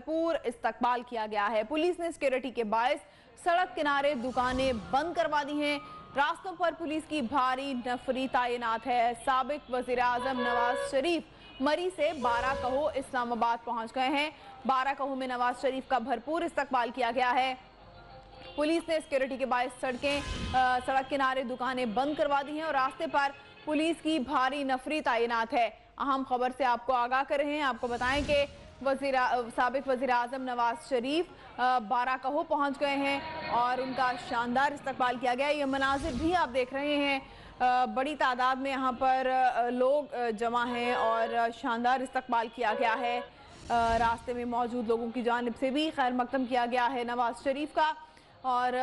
भरपूर इस्तकबाल किया गया है। पुलिस ने सिक्योरिटी के बायस सड़क किनारे दुकानें बंद करवा दी हैं। रास्तों पर पुलिस की भारी नफरी तैनात है। साबिक वजीर आजम नवाज शरीफ मरी से बाराकहो इस्लामाबाद पहुंच गए हैं। बाराकहो में नवाज शरीफ का भरपूर इस्तकबाल किया गया है। पुलिस ने सिक्योरिटी के बायस सड़क किनारे दुकानें बंद करवा दी हैं और रास्ते पर पुलिस की भारी नफरी तैनात है। अहम खबर से आपको आगाह कर रहे हैं। आपको बताएं कि साबिक वजीर आजम नवाज शरीफ बाराकहो पहुंच गए हैं और उनका शानदार इस्तकबाल किया गया। ये मनाजिर भी आप देख रहे हैं। बड़ी तादाद में यहाँ पर लोग जमा हैं और शानदार इस्तकबाल किया गया है। रास्ते में मौजूद लोगों की जानिब से भी खैर मकदम किया गया है नवाज शरीफ का। और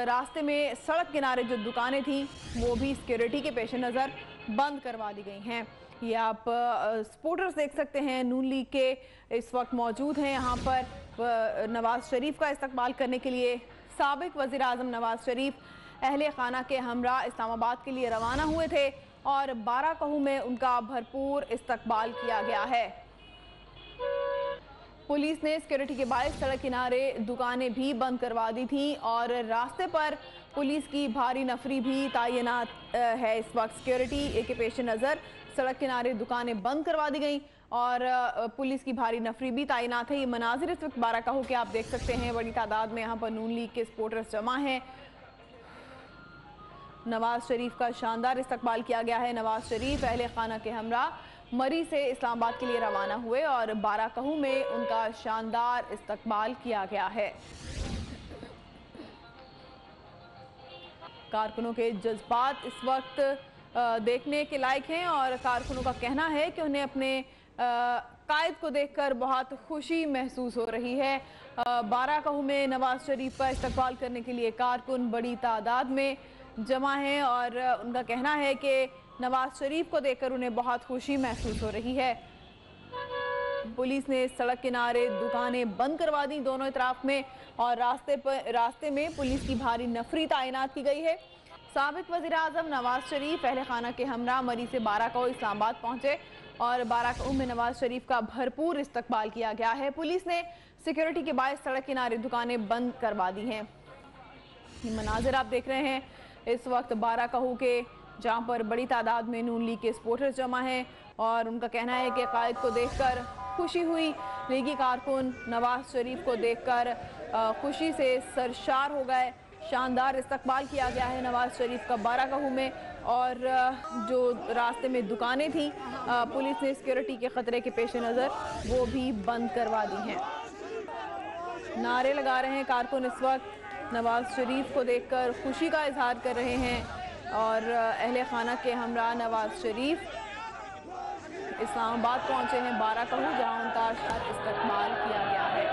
रास्ते में सड़क किनारे जो दुकानें थी वो भी सिक्योरिटी के पेश नज़र बंद करवा दी गई हैं। ये आप सपोर्टर्स देख सकते हैं, नून लीग के इस वक्त मौजूद हैं यहाँ पर नवाज शरीफ का इस्तकबाल करने के लिए। साबिक वज़ीर आज़म नवाज शरीफ अहले खाना के हमरा इस्लामाबाद के लिए रवाना हुए थे और बाराकहो में उनका भरपूर इस्तकबाल किया गया है। पुलिस ने सिक्योरिटी के बायस सड़क किनारे दुकानें भी बंद करवा दी थी और रास्ते पर पुलिस की भारी नफरी भी तैनात है। इस वक्त सिक्योरिटी के पेश नज़र सड़क किनारे दुकानें बंद करवा दी गई और पुलिस की भारी नफरी भी तैनात है। ये मनाजिर इस वक्त बाराकहो के आप देख सकते हैं। बड़ी तादाद में यहाँ पर नून लीग के सपोर्टर्स जमा हैं। नवाज शरीफ का शानदार इस्तकबाल किया गया है। नवाज शरीफ अहले खाना के हमरा मरी से इस्लामाबाद के लिए रवाना हुए और बाराकहो में उनका शानदार इस्तकबाल किया गया है। कारकुनों के जज्बात इस वक्त देखने के लायक हैं और कारकुनों का कहना है कि उन्हें अपने कायद को देखकर बहुत खुशी महसूस हो रही है। बाराकहो में नवाज शरीफ का इस्तकबाल करने के लिए कारकुन बड़ी तादाद में जमा हैं और उनका कहना है कि नवाज शरीफ को देखकर उन्हें बहुत खुशी महसूस हो रही है। पुलिस ने सड़क किनारे दुकानें बंद करवा दी दोनों इतराफ में और रास्ते में पुलिस की भारी नफरी तैनात की गई है। साबिक वज़ीर आज़म नवाज शरीफ अहले खाना के हमरा मरी से बाराकहो इस्लामाबाद पहुंचे और बाराकहो में नवाज शरीफ का भरपूर इस्तकबाल किया गया है। पुलिस ने सिक्योरिटी के बायस सड़क किनारे दुकानें बंद करवा दी हैं। ये मनाजिर आप देख रहे हैं इस वक्त बाराकहो के, जहां पर बड़ी तादाद में नून लीग के सपोर्टर्स जमा हैं और उनका कहना है कि कायद को देखकर खुशी हुई। लीगी कारकुन नवाज शरीफ को देखकर खुशी से सरशार हो गए। शानदार इस्तकबाल किया गया है नवाज शरीफ का बाराकहो में और जो रास्ते में दुकानें थी पुलिस ने सिक्योरिटी के खतरे के पेश नज़र वो भी बंद करवा दी हैं। नारे लगा रहे हैं कारकुन इस वक्त। नवाज शरीफ को देखकर खुशी का इजहार कर रहे हैं और अहले खाना के हमरा नवाज शरीफ इस्लामाबाद पहुंचे हैं बाराकहो, जहां उनका इस्तकबाल किया गया है।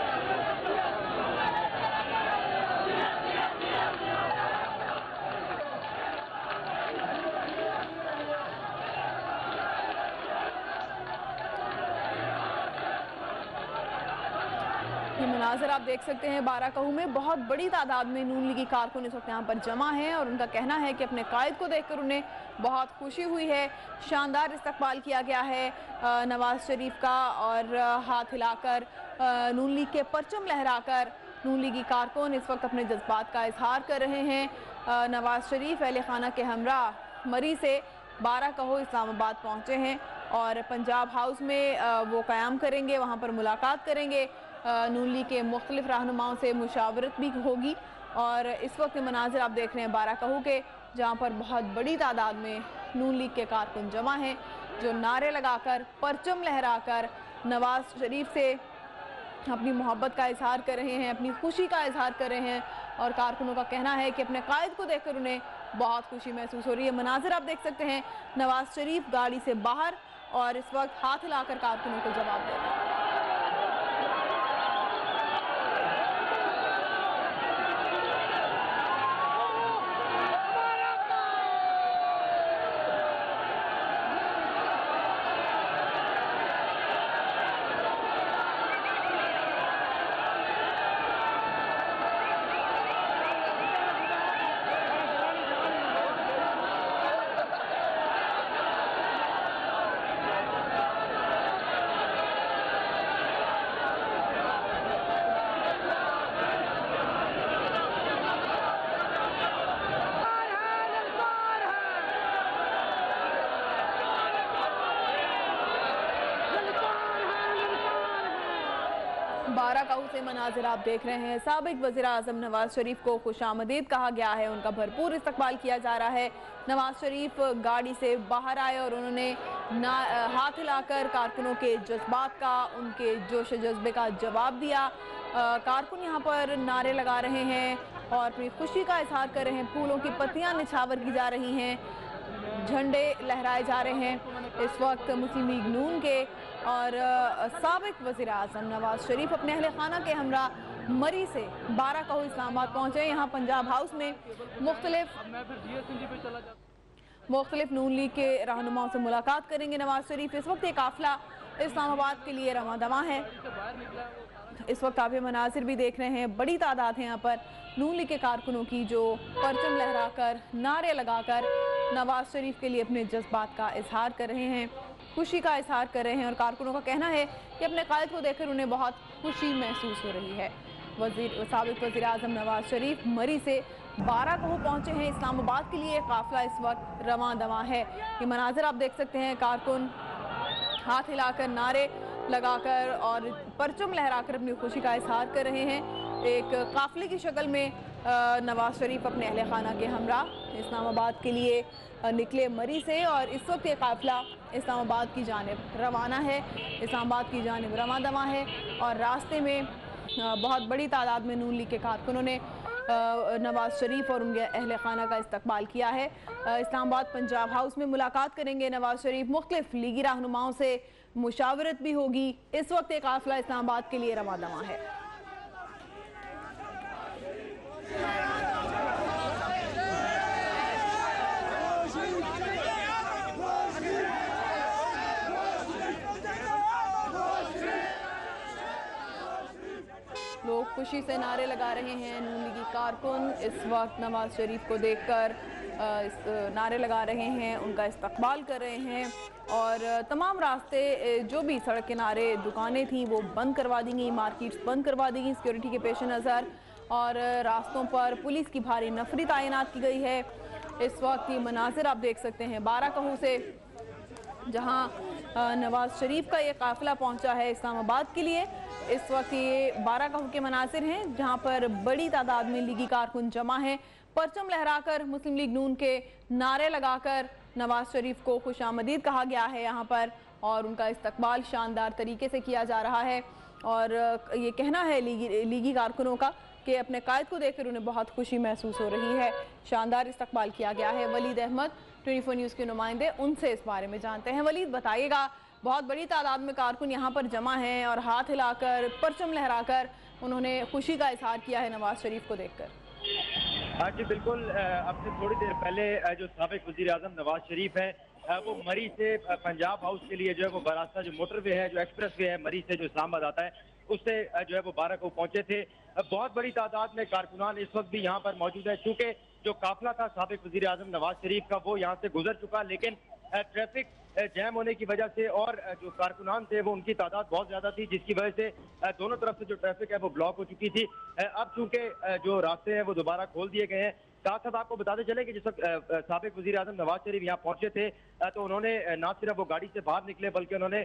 ये मनाजर आप देख सकते हैं बाराकहो में बहुत बड़ी तादाद में नून लीगी कारकुन इस वक्त यहाँ पर जमा हैं और उनका कहना है कि अपने कायद को देखकर उन्हें बहुत खुशी हुई है। शानदार इस्तकबाल किया गया है नवाज शरीफ का और हाथ हिलाकर नून लीग के परचम लहराकर नून लीगी कारकुन इस वक्त अपने जज्बात का इजहार कर रहे हैं। नवाज शरीफ अहले खाना के हमरा मरी से बाराकहो इस्लामाबाद पहुँचे हैं और पंजाब हाउस में वो क़याम करेंगे, वहाँ पर मुलाकात करेंगे। नून लीग के मुख्तलिफ रहनुमाओं से मुशावरत भी होगी और इस वक्त मनाजिर आप देख रहे हैं बाराकहो के, जहाँ पर बहुत बड़ी तादाद में नून लीग के कारकुन जमा हैं जो नारे लगाकर परचम लहराकर नवाज शरीफ से अपनी मोहब्बत का इजहार कर रहे हैं, अपनी खुशी का इजहार कर रहे हैं और कारकुनों का कहना है कि अपने कायद को देखकर उन्हें बहुत खुशी महसूस हो रही है। मनाजिर आप देख सकते हैं नवाज शरीफ गाड़ी से बाहर और इस वक्त हाथ हिलाकर कारकुनों को जवाब दे रहे हैं। बाराकाऊ से मनाजिर आप देख रहे हैं। साबिक वज़ीर आज़म नवाज शरीफ को खुशामदीद कहा गया है, उनका भरपूर इस्तकबाल किया जा रहा है। नवाज शरीफ गाड़ी से बाहर आए और उन्होंने हाथ हिलाकर कारकुनों के जज्बात का, उनके जोश जज्बे का जवाब दिया। कारकुन यहाँ पर नारे लगा रहे हैं और अपनी खुशी का इजहार कर रहे हैं। फूलों की पत्तियाँ निछावर की जा रही हैं, झंडे लहराए जा रहे हैं। इस वक्त मुस्लिम लीग नून के और साबिक वज़ीर आज़म नवाज शरीफ अपने अहले खाना के हमरा मरी से बाराकाऊ इस्लामाबाद पहुंचे। यहाँ पंजाब हाउस में मुख्तलिफ नून लीग के रहनुमाओं से मुलाकात करेंगे नवाज शरीफ। इस वक्त ये काफिला इस्लामाबाद के लिए रवां दवा है। इस वक्त आप ये मनाजिर भी देख रहे हैं, बड़ी तादाद है यहाँ पर नून लीग के कारकुनों की जो परचम लहराकर, नारे लगाकर नवाज शरीफ के लिए अपने जज्बात का इजहार कर रहे हैं, खुशी का इजहार कर रहे हैं। और कारकुनों का कहना है कि अपने कायद को देखकर उन्हें बहुत खुशी महसूस हो रही है। साबिक वज़ीर आज़म नवाज शरीफ मरी से बाराकाऊ पहुंचे हैं। इस्लामाबाद के लिए काफिला इस वक्त रवां दवा है। ये मनाजिर आप देख सकते हैं, कारकुन हाथ हिलाकर, नारे लगाकर और परचम लहराकर अपनी खुशी का इजहार कर रहे हैं। एक काफिले की शक्ल में नवाज शरीफ अपने अहले खाना के हमरा इस्लामाबाद के लिए निकले मरी से और इस वक्त ये काफिला इस्लामाबाद की जानिब रवाना है, इस्लामाबाद की जानिब रवां दवा है। और रास्ते में बहुत बड़ी तादाद में नून लीग के कारकुनों ने नवाज शरीफ और उनके अहले खाना का इस्तकबाल किया है। इस्लामाबाद पंजाब हाउस में मुलाकात करेंगे नवाज शरीफ, मुख्तलिफ लीगी रहनुमाओं से मुशावरत भी होगी। इस वक्त एक काफिला इस्लामाबाद के लिए रवां दवा है। लोग खुशी से नारे लगा रहे हैं। नून लीगी कारकुन इस वक्त नवाज शरीफ को देखकर नारे लगा रहे हैं, उनका इस्तकबाल कर रहे हैं। और तमाम रास्ते, जो भी सड़क किनारे दुकानें थीं वो बंद करवा दी गई, मार्केट्स बंद करवा दी गई सिक्योरिटी के पेश नज़र। और रास्तों पर पुलिस की भारी नफरी तैनात की गई है। इस वक्त ये मनाजिर आप देख सकते हैं बाराकाऊ से, जहां नवाज शरीफ का ये काफिला पहुंचा है इस्लामाबाद के लिए। इस वक्त ये बाराकाऊ के मनाजिर हैं जहां पर बड़ी तादाद में लीगी कारकुन जमा हैं। परचम लहराकर, मुस्लिम लीग नून के नारे लगाकर नवाज शरीफ को खुशामदीद कहा गया है यहाँ पर और उनका इस्तकबाल शानदार तरीके से किया जा रहा है। और ये कहना है लीगी कारकुनों का कि अपने कायद को देखकर उन्हें बहुत खुशी महसूस हो रही है। शानदार इस्तकबाल किया गया है। वलीद अहमद 24 न्यूज़ के नुमाइंदे, उनसे इस बारे में जानते हैं। वलीद, बताइएगा, बहुत बड़ी तादाद में कारकुन यहाँ पर जमा हैं और हाथ हिलाकर, परचम लहराकर उन्होंने खुशी का इजहार किया है नवाज शरीफ को देखकर। हाँ जी बिल्कुल, अब से थोड़ी देर पहले जो साबिक वज़ीर आज़म नवाज शरीफ है वो मरी से पंजाब हाउस के लिए जो है वो रास्ता, जो मोटरवे है, जो एक्सप्रेस वे है मरी से जो इस्लामाबाद आता है, उससे जो है वो बाराकाऊ पहुंचे थे। बहुत बड़ी तादाद में कारकुनान इस वक्त भी यहाँ पर मौजूद है। चूँकि जो काफिला था साबिक वज़ीर आज़म नवाज शरीफ का वो यहाँ से गुजर चुका, लेकिन ट्रैफिक जैम होने की वजह से और जो कारकुनान थे वो उनकी तादाद बहुत ज्यादा थी, जिसकी वजह से दोनों तरफ से जो ट्रैफिक है वो ब्लॉक हो चुकी थी। अब चूंकि जो रास्ते हैं वो दोबारा खोल दिए गए हैं। साथ साथ आपको बताते चले कि जिस वक्त साबिक वज़ीर आज़म नवाज शरीफ यहाँ पहुंचे थे तो उन्होंने न सिर्फ वो गाड़ी से बाहर निकले बल्कि उन्होंने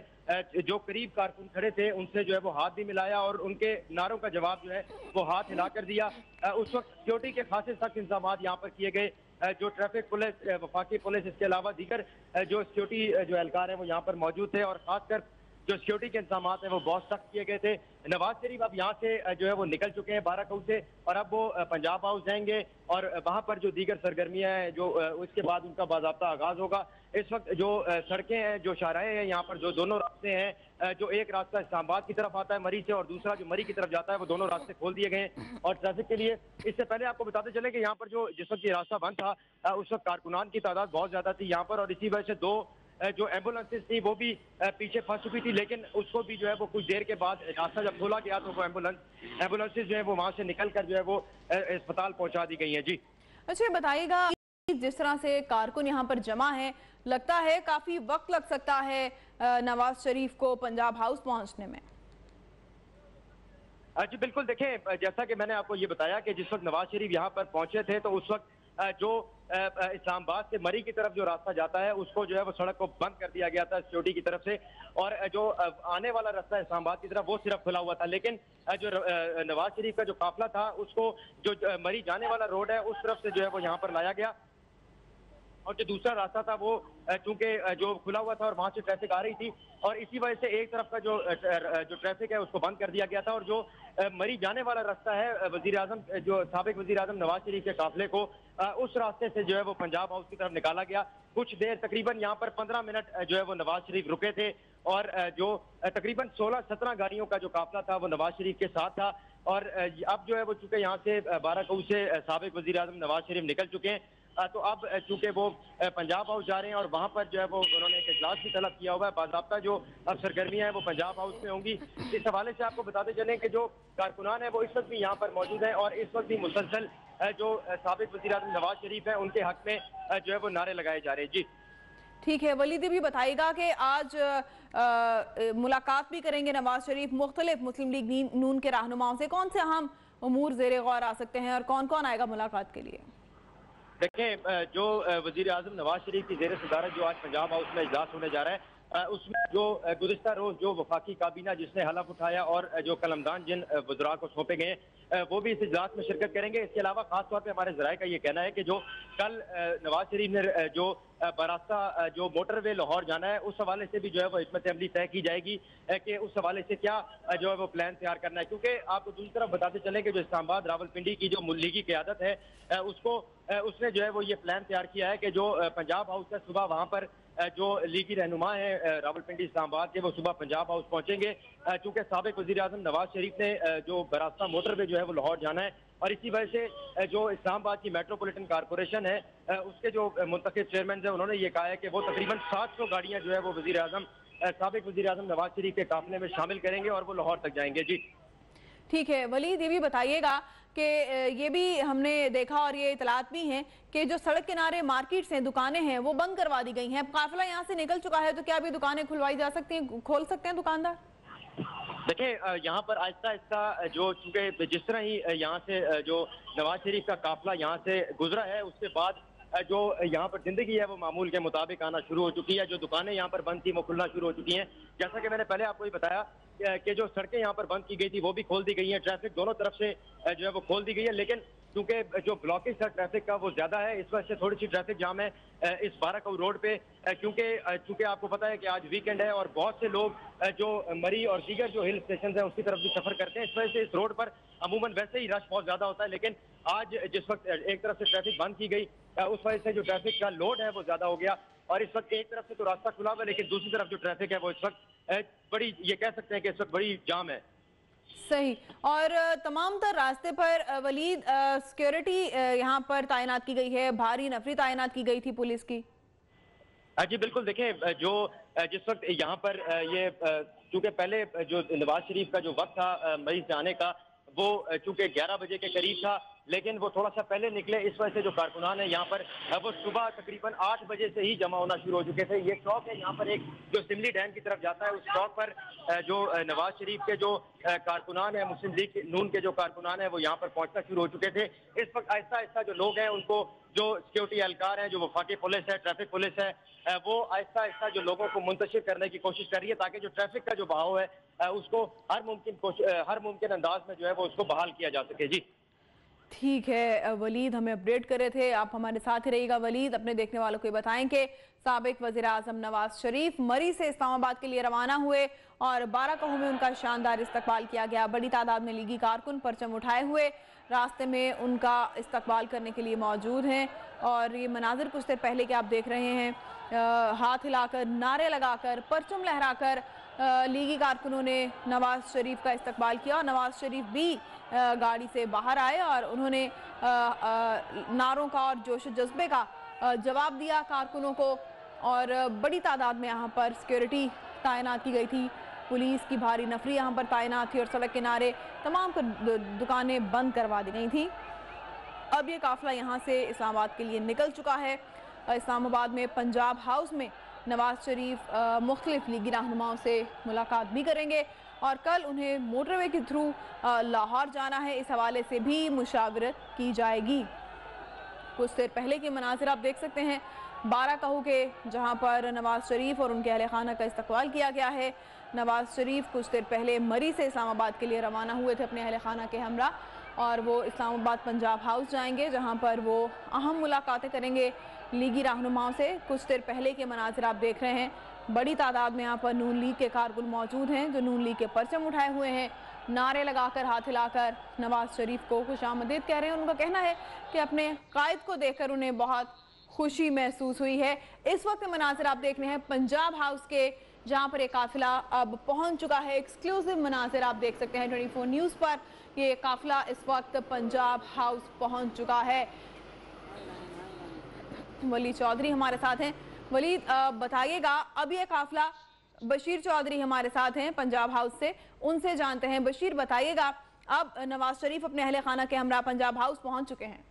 जो करीब कारकुन खड़े थे उनसे जो है वो हाथ भी मिलाया और उनके नारों का जवाब जो है वो हाथ हिलाकर दिया। उस वक्त सिक्योरिटी के खासे सख्त इंतजाम यहाँ पर किए गए। जो ट्रैफिक पुलिस, वफाकी पुलिस, इसके अलावा दीगर जो सिक्योरिटी जो एहलकार हैं वो यहाँ पर मौजूद थे और खासकर जो सिक्योरिटी के इंतजाम हैं वो बहुत सख्त किए गए थे। नवाज शरीफ अब यहाँ से जो है वो निकल चुके हैं बाराकाऊ से और अब वो पंजाब हाउस जाएंगे और वहाँ पर जो दीगर सरगर्मियाँ हैं जो उसके बाद उनका बाज़ाब्ता आगाज होगा। इस वक्त जो सड़कें हैं, जो शाहराहें हैं, यहाँ पर जो दोनों रास्ते हैं, जो एक रास्ता इस्लामाबाद की तरफ आता है मरी से और दूसरा जो मरी की तरफ जाता है, वो दोनों रास्ते खोल दिए गए हैं और ट्रैफिक के लिए। इससे पहले आपको बताते चले कि यहाँ पर जो जिस वक्त ये रास्ता बंद था उस वक्त कारकुनान की तादाद बहुत ज्यादा थी यहाँ पर और इसी वजह से दो जो एम्बुलेंसेज थी वो भी पीछे फंस चुकी थी, लेकिन उसको भी जो है वो कुछ देर के बाद रास्ता जब खोला गया तो वो एम्बुलेंसेज जो है वो वहाँ से निकल कर जो है वो अस्पताल पहुँचा दी गई है। जी अच्छा, बताइएगा, जिस तरह से कारकुन यहाँ पर जमा है, लगता है काफी वक्त लग सकता है नवाज शरीफ को पंजाब हाउस पहुंचने में? जी बिल्कुल, देखें, जैसा कि मैंने आपको ये बताया कि जिस वक्त नवाज शरीफ यहाँ पर पहुंचे थे तो उस वक्त जो इस्लामाबाद से मरी की तरफ जो रास्ता जाता है उसको जो है वो सड़क को बंद कर दिया गया था सिक्योरिटी की तरफ से, और जो आने वाला रास्ता इस्लामाबाद की तरफ वो सिर्फ खुला हुआ था। लेकिन जो नवाज शरीफ का जो काफिला था उसको जो मरी जाने वाला रोड है उस तरफ से जो है वो यहाँ पर लाया गया, और जो दूसरा रास्ता था वो चूंकि जो खुला हुआ था और वहां से ट्रैफिक आ रही थी, और इसी वजह से एक तरफ का जो ट्रैफिक है उसको बंद कर दिया गया था। और जो मरी जाने वाला रास्ता है वजीर आजम जो साबिक वजीर आजम नवाज शरीफ के काफिले को उस रास्ते से जो है वो पंजाब हाउस की तरफ निकाला गया। कुछ देर तकरीबन यहाँ पर 15 मिनट जो है वो नवाज शरीफ रुके थे, और जो तकरीबन 16-17 गाड़ियों का जो काफिला था वो नवाज शरीफ के साथ था। और अब जो है वो चूंकि यहाँ से बाराकऊ से साबिक वजीर आजम नवाज शरीफ निकल चुके हैं, तो अब चूंकि वो पंजाब हाउस जा रहे हैं और वहां पर जो है वो उन्होंने एक इजलास भी तलब किया हुआ है। बाकायदा जो अब सरगर्मियां हैं वो पंजाब हाउस में होंगी। इस हवाले से आपको बताते चलें कि जो कारकुनान है वो इस वक्त भी यहाँ पर मौजूद है, और इस वक्त भी मुसलसल जो साबिक वज़ीर आज़म नवाज शरीफ है उनके हक में जो है वो नारे लगाए जा रहे हैं। जी ठीक है, वलीद भी बताइएगा कि आज मुलाकात भी करेंगे नवाज शरीफ मुख्तलिफ मुस्लिम लीग नून के रहनुमाओं से, कौन से अहम उमूर ज़ेर गौर आ सकते हैं और कौन कौन आएगा मुलाकात के लिए? देखें, जो वजीर आजम नवाज शरीफ की जेर सदारत जो आज पंजाब हाउस में इजलास होने जा रहा है, उसमें जो गुज़िश्ता रोज जो वफाकी काबीना जिसने हलफ उठाया और जो कलमदान जिन वज़रा को सौंपे गए वो भी इस इजलास में शिरकत करेंगे। इसके अलावा खास तौर पे हमारे ज़राए का ये कहना है कि जो कल नवाज शरीफ ने जो बरास्ता जो मोटरवे लाहौर जाना है उस हवाले से भी जो है वो हिकमत अमली तय की जाएगी कि उस हवाले से क्या जो है वो प्लान तैयार करना है। क्योंकि आपको दूसरी तरफ बताते चले कि जो इस्लामाबाद रावलपिंडी की जो लीगी क़यादत है उसने जो है वो ये प्लान तैयार किया है कि जो पंजाब हाउस है सुबह वहाँ पर जो लीगी रहनुमा है रावलपिंडी इस्लामाबाद के वो सुबह पंजाब हाउस पहुंचेंगे, चूंकि साबिक वज़ीर आज़म नवाज शरीफ ने जो बरास्ता मोटरवे जो है वो लाहौर जाना है, और इसी वजह से जो इस्लामाबाद की मेट्रोपॉलिटन कॉरपोरेशन है उसके जो मुंतखब चेयरमैन है उन्होंने ये कहा है कि वो तकरीबन 700 गाड़ियां जो है वो वज़ीर आज़म साबिक वज़ीर आज़म नवाज शरीफ के काफिले में शामिल करेंगे और वो लाहौर तक जाएंगे। जी ठीक है वलीद, ये भी बताइएगा कि ये भी हमने देखा और ये इतलात भी हैं कि जो सड़क किनारे मार्केट्स हैं, दुकानें हैं, वो बंद करवा दी गई हैं। काफिला यहाँ से निकल चुका है, तो क्या अभी दुकानें खुलवाई जा सकती हैं, खोल सकते हैं दुकानदार? देखिए, यहाँ पर आहिस्ता आहिस्ता जो चूंकि जिस तरह ही यहाँ से जो नवाज शरीफ का काफिला यहाँ से गुजरा है उसके बाद जो यहाँ पर जिंदगी है वो मामूल के मुताबिक आना शुरू हो चुकी है। जो दुकानें यहाँ पर बंद थी वो खुलना शुरू हो चुकी हैं। जैसा कि मैंने पहले आपको ही बताया कि जो सड़कें यहाँ पर बंद की गई थी वो भी खोल दी गई हैं, ट्रैफिक दोनों तरफ से जो है वो खोल दी गई है। लेकिन क्योंकि जो ब्लॉकेज था ट्रैफिक का वो ज्यादा है, इस वजह से थोड़ी सी ट्रैफिक जाम है इस बाराकऊ रोड पे, क्योंकि चूंकि आपको पता है कि आज वीकेंड है और बहुत से लोग जो मरी और दीगर जो हिल स्टेशन है उसकी तरफ भी सफर करते हैं। इस वजह से इस रोड पर अमूमन वैसे ही रश बहुत ज्यादा होता है, लेकिन आज जिस वक्त एक तरफ से ट्रैफिक बंद की गई उस वजह से जो ट्रैफिक का लोड है वो ज्यादा हो गया, और इस वक्त एक तरफ से तो रास्ता खुला हुआ है लेकिन दूसरी तरफ जो ट्रैफिक है वो इस वक्त बड़ी, ये कह सकते हैं कि इस वक्त बड़ी जाम है। सही, और तमाम तर रास्ते पर वलीद सिक्योरिटी यहाँ पर तैनात की गई है, भारी नफरी तैनात की गई थी पुलिस की। जी बिल्कुल, देखें जो जिस वक्त यहाँ पर ये चूंकि पहले जो नवाज शरीफ का जो वक्त था मई से आने का वो चूंकि 11 बजे के करीब था, लेकिन वो थोड़ा सा पहले निकले, इस वजह से जो कारकुनान है यहाँ पर वो सुबह तकरीबन 8 बजे से ही जमा होना शुरू हो चुके थे। ये चौक है यहाँ पर एक जो सिमली डैम की तरफ जाता है, उस चौक पर जो नवाज शरीफ के जो कारकुनान है, मुस्लिम लीग नून के जो कारकुनान है वो यहाँ पर पहुंचना शुरू हो चुके थे। इस वक्त आहिस्ता आहिस्ता जो लोग हैं उनको जो सिक्योरिटी एहलकार हैं, जो वफाकी पुलिस है, ट्रैफिक पुलिस है, वो आहिस्ता आहिस्ता जो लोगों को मुंतशिर करने की कोशिश कर रही है ताकि जो ट्रैफिक का जो बहाव है उसको हर मुमकिन अंदाज में जो है वो उसको बहाल किया जा सके। जी ठीक है वलीद, हमें अपडेट कर रहे थे, आप हमारे साथ ही रहिएगा। वलीद, अपने देखने वालों को बताएं कि साबिक वज़ीर आज़म नवाज शरीफ मरी से इस्लामाबाद के लिए रवाना हुए और बाराकऊ में उनका शानदार इस्तकबाल किया गया। बड़ी तादाद में लीगी कारकुन परचम उठाए हुए रास्ते में उनका इस्तकबाल करने के लिए मौजूद हैं, और ये मनाजिर कुछ देर पहले के आप देख रहे हैं, हाथ हिलाकर, नारे लगाकर, परचम लहराकर लीगी कारकुनों ने नवाज शरीफ का इस्तकबाल किया, और नवाज शरीफ भी गाड़ी से बाहर आए और उन्होंने नारों का और जोश जज्बे का जवाब दिया कारकुनों को, और बड़ी तादाद में यहाँ पर सिक्योरिटी तैनात की गई थी, पुलिस की भारी नफरी यहाँ पर तैनात थी और सड़क किनारे तमाम दुकानें बंद करवा दी गई थी। अब ये काफिला यहाँ से इस्लामाबाद के लिए निकल चुका है। इस्लामाबाद में पंजाब हाउस में नवाज शरीफ मुख्तलिफ लीगी रहनुमाओं से मुलाकात भी करेंगे और कल उन्हें मोटरवे के थ्रू लाहौर जाना है, इस हवाले से भी मुशावरत की जाएगी। कुछ देर पहले के मनाजिर आप देख सकते हैं बाराकाहू के, जहां पर नवाज शरीफ और उनके अहले खाना का इस्तकबाल किया गया है। नवाज शरीफ कुछ देर पहले मरी से इस्लामाबाद के लिए रवाना हुए थे अपने अहले खाना के हमरा, और वो इस्लामाबाद पंजाब हाउस जाएंगे, जहां पर वो अहम मुलाकातें करेंगे लीगी रहनुमाओं से। कुछ देर पहले के मनाजिर आप देख रहे हैं, बड़ी तादाद में यहाँ पर नून लीग के कारकुन मौजूद हैं जो नून लीग के परचम उठाए हुए हैं, नारे लगाकर हाथ हिलाकर नवाज शरीफ को खुशामदीद कह रहे हैं। उनका कहना है कि अपने कायद को देखकर उन्हें बहुत खुशी महसूस हुई है। इस वक्त मनाजिर आप देख रहे हैं पंजाब हाउस के, जहां पर एक काफिला अब पहुंच चुका है। एक्सक्लूसिव मनाजिर आप देख सकते हैं 24 न्यूज़ पर। ये काफिला इस वक्त पंजाब हाउस पहुंच चुका है। वली चौधरी हमारे साथ हैं। वली बताइएगा, अब ये काफिला, बशीर चौधरी हमारे साथ हैं पंजाब हाउस से, उनसे जानते हैं। बशीर बताइएगा, अब नवाज शरीफ अपने अहले खाना के हमरा पंजाब हाउस पहुंच चुके हैं।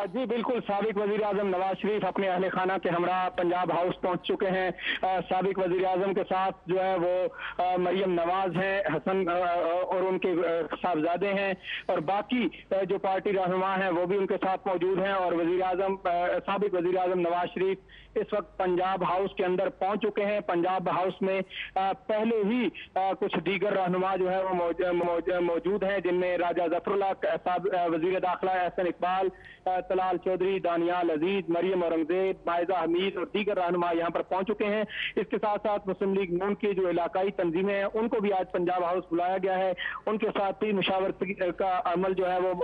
जी बिल्कुल, साबिक वजीर आजम नवाज शरीफ अपने अहले खाना के हमरा पंजाब हाउस पहुंच चुके हैं। साबिक वजीर आजम के साथ जो है वो मरियम नवाज हैं, हसन और उनके साहबजादे हैं, और बाकी जो पार्टी रहनुमा हैं वो भी उनके साथ मौजूद हैं। और वजीर आजम, साबिक वजीर आजम नवाज शरीफ इस वक्त पंजाब हाउस के अंदर पहुंच चुके हैं। पंजाब हाउस में पहले ही कुछ दीगर रहनुमा जो है वो मौजूद हैं, जिनमें राजा जफरुल्लाह, वजीर दाखिला एहसन इकबाल, तलाल चौधरी, दानियाल अजीज, मरियम औरंगजेब, मायजा हमीद और दीगर रहनुमा यहाँ पर पहुंच चुके हैं। इसके साथ साथ मुस्लिम लीग नून की जो इलाकाई तंजीमें हैं उनको भी आज पंजाब हाउस बुलाया गया है। उनके साथ ही मुशावरत का अमल जो है वो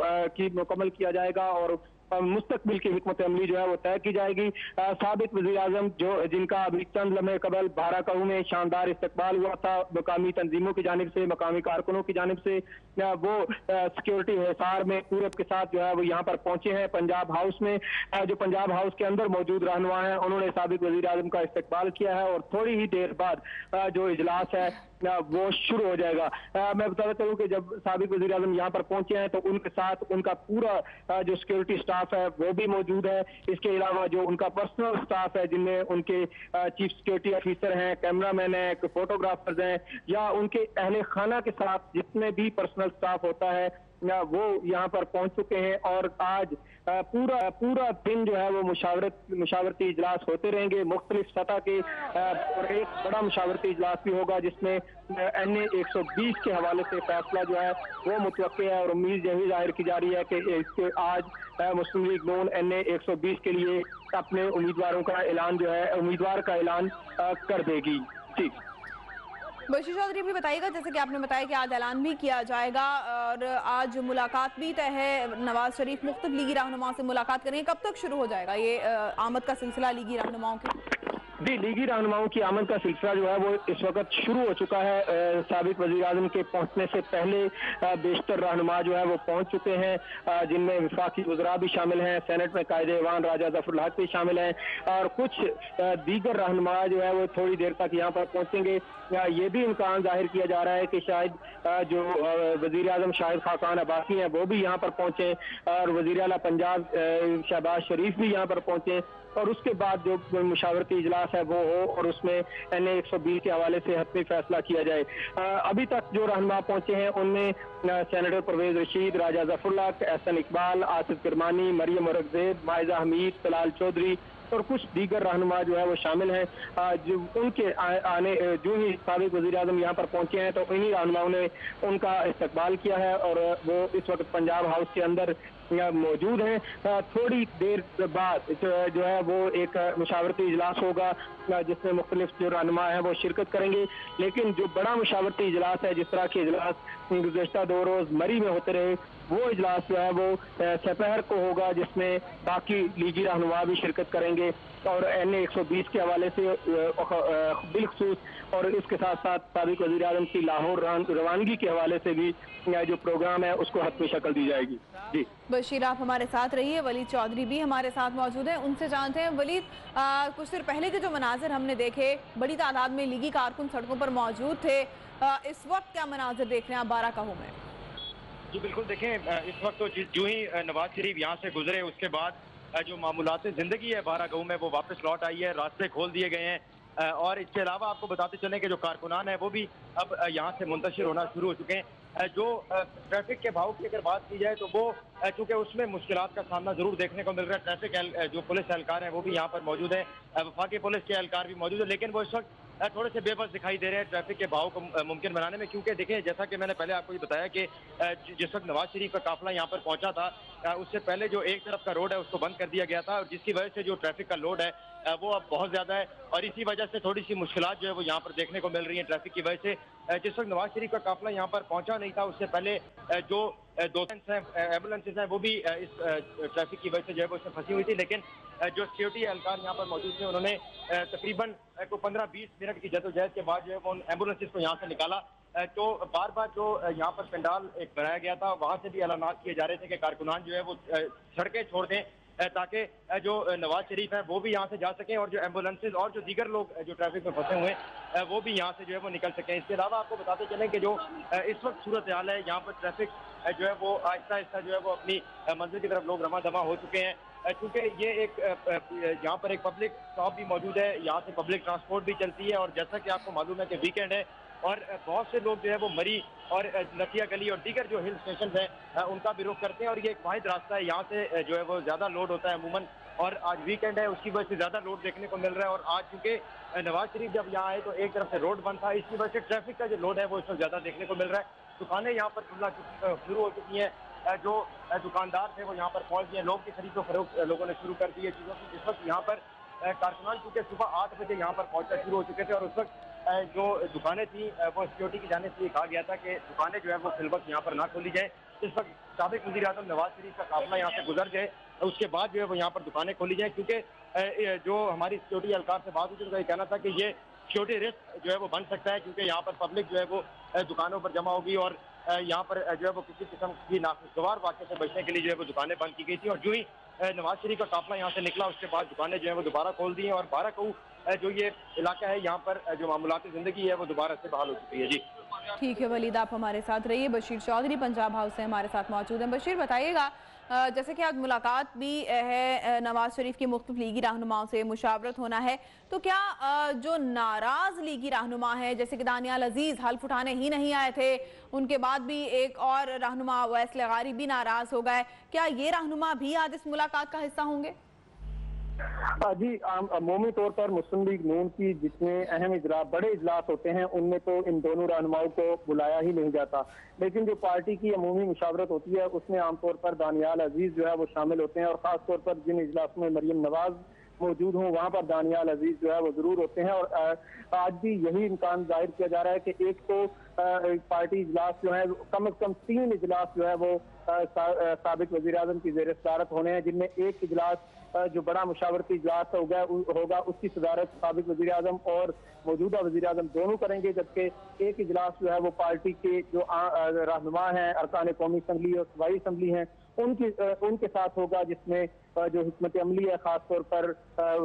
मुकम्मल किया जाएगा और मुस्तकबिल की हिकमत अमली जो है वो तय की जाएगी। साबिक वज़ीर आज़म जिनका अभी चंद लम्हे कबल बाराकाहू में शानदार इस्तकबाल हुआ था मकामी तंजीमों की जानिब से, मकामी कारकुनों की जानिब से, वो सिक्योरिटी हिसार में पूरब के साथ जो है वो यहाँ पर पहुंचे हैं पंजाब हाउस में। जो पंजाब हाउस के अंदर मौजूद रहनुमा हैं उन्होंने साबिक वज़ीर आज़म का इस्तकबाल किया है और थोड़ी ही देर बाद जो इजलास है वो शुरू हो जाएगा। मैं बताता चलूं कि जब साबिक वज़ीर आज़म यहाँ पर पहुंचे हैं तो उनके साथ उनका पूरा जो सिक्योरिटी स्टाफ है वो भी मौजूद है। इसके अलावा जो उनका पर्सनल स्टाफ है जिनमें उनके चीफ सिक्योरिटी ऑफिसर हैं, कैमरामैन हैं, पूर्टोग्राफर्स हैं, या उनके अहले खाना के साथ जितने भी पर्सनल स्टाफ होता है वो यहाँ पर पहुंच चुके हैं। और आज पूरा दिन जो है वो मुशावरती इजलास होते रहेंगे मुख्तलिफ सतह के, और एक बड़ा मुशावरती इजलास भी होगा जिसमें NA 120 के हवाले से फैसला जो है वो मुतवक्के है। और उम्मीद यही जाहिर की जा रही है कि इसके आज मुस्लिम लीग नून NA 120 के लिए अपने उम्मीदवारों का ऐलान जो है, उम्मीदवार का ऐलान कर देगी। ठीक, बशीर चौधरी भी बताइएगा, जैसे कि आपने बताया कि आज ऐलान भी किया जाएगा और आज मुलाकात भी तय है। नवाज शरीफ मुख्तलिफ लीगी रहनुमाओं से मुलाकात करेंगे, कब तक शुरू हो जाएगा ये आमद का सिलसिला लीगी रहनुमाओं के? जी, लीगी रहनुमाओं की आमद का सिलसिला जो है वो इस वक्त शुरू हो चुका है। साबिक वज़ीर आज़म के पहुंचने से पहले बेशतर रहनुमा जो है वो पहुंच चुके हैं, जिनमें वफाकी वज़रा भी शामिल हैं, सेनेट में कायदे ऐवान राजा जफरुल्लाह भी शामिल हैं, और कुछ दीगर रहनुमा जो है वो थोड़ी देर तक यहाँ पर पहुंचेंगे। ये भी इम्कान जाहिर किया जा रहा है कि शायद जो वज़ीर आज़म शाहिद खाकान अब्बासी हैं वो भी यहाँ पर पहुंचे, और वज़ीर आला पंजाब शहबाज शरीफ भी यहाँ पर पहुंचे, और उसके बाद जो मुशावरती इजलास है वो हो और उसमें NA 120 के हवाले से हतमी फैसला किया जाए। अभी तक जो रहनुमा पहुंचे हैं उनमें सेनेटर परवेज रशीद, राजा जफरुल्लाह, एहसन इकबाल, आसिफ किरमानी, मरियम औरंगजेब, मायजा हमीद, तलाल चौधरी और कुछ दीगर रहनुमा जो है वो शामिल हैं। जो उनके आने जो ही साबिक वज़ीर आज़म यहाँ पर पहुंचे हैं तो इन्हीं रहनुमाओं ने उनका इस्तकबाल किया है और वो इस वक्त पंजाब हाउस के अंदर मौजूद हैं। थोड़ी देर बाद जो है वो एक मुशावरती इजलास होगा जिसमें मुख्तलिफ जो रहनुमा है वो शिरकत करेंगे। लेकिन जो बड़ा मुशावरती इजलास है, जिस तरह के इजलास गुज़श्ता 2 रोज मरी में होते रहे, वो इजलास जो है वो सपहर को होगा जिसमें बाकी लीगी रहनुमा भी शिरकत करेंगे और NA 120 के हवाले से बिलखसूस और इसके साथ साथ साबिक वज़ीर आज़म की लाहौर रवानगी के हवाले से भी जो प्रोग्राम है उसको हतमी शक्ल दी जाएगी। जी बशीर, आप हमारे साथ रहिए। वलीद चौधरी भी हमारे साथ मौजूद हैं, उनसे जानते हैं। वलीद, कुछ देर पहले के जो मनाजिर हमने देखे, बड़ी तादाद में लीगी कारकुन सड़कों पर मौजूद थे, इस वक्त क्या मनाजिर देख रहे हैं आप बाराकाहू में? जी बिल्कुल, देखें इस वक्त तो जो ही नवाज शरीफ यहाँ से गुजरे उसके बाद जो मामूलात ज़िंदगी है बाराकाहू में वो वापस लौट आई है, रास्ते खोल दिए गए हैं। और इसके अलावा आपको बताते चलें कि जो कारकुनान है वो भी अब यहाँ से मुंतशिर होना शुरू हो चुके हैं। जो ट्रैफिक के भाव की अगर बात की जाए तो वो चूंकि उसमें मुश्किलात का सामना जरूर देखने को मिल रहा है। ट्रैफिक जो पुलिस एहलकार हैं वो भी यहाँ पर मौजूद है, वफाकी पुलिस के एहलकार भी मौजूद है, लेकिन वो इस वक्त थोड़े से बेबस दिखाई दे रहे हैं ट्रैफिक के भाव को मुमकिन बनाने में। क्योंकि देखिए, जैसा कि मैंने पहले आपको ये बताया कि जिस वक्त नवाज शरीफ का काफिला यहाँ पर पहुंचा था, उससे पहले जो एक तरफ का रोड है उसको बंद कर दिया गया था, और जिसकी वजह से जो ट्रैफिक का लोड है वो अब बहुत ज्यादा है, और इसी वजह से थोड़ी सी मुश्किलात जो है वो यहाँ पर देखने को मिल रही है ट्रैफक की वजह से। जिस वक्त नवाज शरीफ का काफिला यहाँ पर पहुंचा नहीं था, उससे पहले जो दो एम्बुलेंसेज हैं वो भी इस ट्रैफिक की वजह से जो है वो इसमें फंसी हुई थी, लेकिन जो सिक्योरिटी एहलकार यहाँ पर मौजूद थे उन्होंने तकरीबन 15-20 मिनट की जद्दोजहद के बाद जो है वो एम्बुलेंसेज को यहाँ से निकाला। तो बार बार जो यहाँ पर पंडाल एक बनाया गया था, वहाँ से भी ऐलानात किए जा रहे थे कि कारकुनान जो है वो सड़कें छोड़ दें ताकि जो नवाज शरीफ है वो भी यहाँ से जा सकें, और जो एम्बुलेंसेज और जो दीगर लोग जो ट्रैफिक में फंसे हुए हैं वो भी यहाँ से जो है वो निकल सकें। इसके अलावा आपको बताते चलें कि जो इस वक्त सूरत हाल है, यहाँ पर ट्रैफिक जो है वो आहिस्ता आहिस्ता जो है वो अपनी मंजिल की तरफ लोग रमा दमा हो चुके हैं, क्योंकि ये एक यहाँ पर एक पब्लिक स्टॉप भी मौजूद है, यहाँ से पब्लिक ट्रांसपोर्ट भी चलती है, और जैसा कि आपको मालूम है कि वीकेंड है और बहुत से लोग जो है वो मरी और लथिया गली और दीगर जो हिल स्टेशन हैं उनका भी रुख करते हैं, और ये एक वाहिद रास्ता है, यहाँ से जो है वो ज्यादा लोड होता है अमूमन, और आज वीकेंड है उसकी वजह से ज्यादा लोड देखने को मिल रहा है। और आज चूंकि नवाज शरीफ जब यहाँ आए तो एक तरफ से रोड बंद था, इसकी वजह से ट्रैफिक का जो लोड है वो इस वक्त ज्यादा देखने को मिल रहा है। दुकानें यहाँ पर खुलना शुरू हो चुकी हैं, जो दुकानदार थे वो यहाँ पर पहुंच गए, लोग की खरीदो फरोख्त लोगों ने शुरू कर दी है चीजों की। जिस वक्त यहाँ पर कारकुनान चूंकि सुबह 8 बजे यहाँ पर पहुंचना शुरू हो चुके थे, और उस वक्त जो दुकानें थी वो सिक्योरिटी की जाने से कहा गया था कि दुकानें जो है वो फिल वक्त यहाँ पर ना खोली जाए। इस वक्त साबिक वज़ीर आज़म नवाज शरीफ का काफिला यहाँ से गुजर जाए, उसके बाद जो है वो यहाँ पर दुकानें खोली जाए, क्योंकि जो हमारी सिक्योरिटी एहलकार से बात हुई थी उनका ये कहना था कि ये सिक्योरिटी रिस्क जो है वो बन सकता है, क्योंकि यहाँ पर पब्लिक जो है वो दुकानों पर जमा होगी, और यहाँ पर जो है वो किसी किस्म की नाखुशगवार वाक़े से बचने के लिए जो है वो दुकानें बंद की गई थी। और जो ही नवाज शरीफ का काफिला यहाँ से निकला, उसके बाद दुकानें जो है वो दोबारा खोल दी हैं, और 12 को जो ये इलाका है यहाँ पर जो मामूलाती जिंदगी है वो दोबारा से बहाल हो चुकी है। जी ठीक है वलीद, आप हमारे साथ रहिए। बशीर चौधरी पंजाब हाउस से हमारे साथ मौजूद हैं। बशीर, बताइएगा, जैसे कि आज मुलाकात भी है नवाज शरीफ की मुख्तलिफ लीगी रहनुमाओं से, मुशावरत होना है, तो क्या जो नाराज लीगी रहनुमा है जैसे कि दानियाल अजीज हल्फ उठाने ही नहीं आए थे, उनके बाद भी एक और रहनुमा अवैस लगारी भी नाराज हो गए, क्या ये रहनुमा भी आज इस मुलाकात का हिस्सा होंगे? जी, अमूमी तौर पर मुस्लिम लीग नून की जितने अहम बड़े इजलास होते हैं उनमें तो इन दोनों रहनुमाओं को बुलाया ही नहीं जाता, लेकिन जो पार्टी की अमूमी मुशावरत होती है उसमें आमतौर पर दानियाल अजीज जो है वो शामिल होते हैं, और खास तौर पर जिन इजलास में मरियम नवाज मौजूद हों वहां पर दानियाल अजीज जो है वो जरूर होते हैं। और आज भी यही इम्कान जाहिर किया जा रहा है कि एक तो पार्टी इजलास जो है कम से कम 3 इजलास जो है वो साबिक वजीर आजम की जेर सदारत होने हैं, जिनमें एक इजलास जो बड़ा मुशावरती इजलास होगा उसकी सदारत साबिक वजीर आजम और मौजूदा वजीर आजम दोनों करेंगे, जबकि एक इजलास जो है वो पार्टी के जो रहनुमा हैं, अरकान कौमी असम्बली और सूबाई असम्बली हैं उनके साथ होगा, जिसमें जो हिकमत अमली है खास तौर पर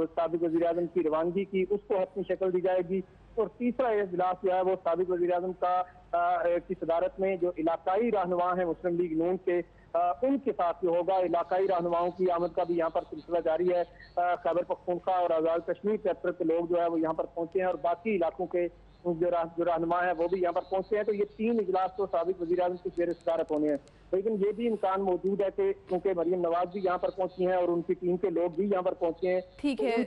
साबिक वजीर आजम की रवानगी की उसको अपनी शक्ल दी जाएगी। और तीसरा इजलास जो है वो साबिक वजीर आजम की सदारत में जो इलाकाई रहनुमा है मुस्लिम लीग नून के उनके साथ जो होगा। इलाकाई रहनुमाओं की आमद का भी यहाँ पर सिलसिला जारी है। खैबर पख्तूनख्वा और आजाद कश्मीर सेक्टर के लोग जो है वो यहाँ पर पहुंचे हैं, और बाकी इलाकों के जो रहनुमा है वो भी यहाँ पर पहुंचे हैं। तो ये 3 इजलास तो साबिक वजीर आजम की जेर सदारत होने हैं, लेकिन ये भी इम्कान मौजूद है कि क्योंकि मरियम नवाज भी यहाँ पर पहुंची हैं और उनकी टीम के लोग भी यहाँ पर पहुंचे हैं, ठीक है।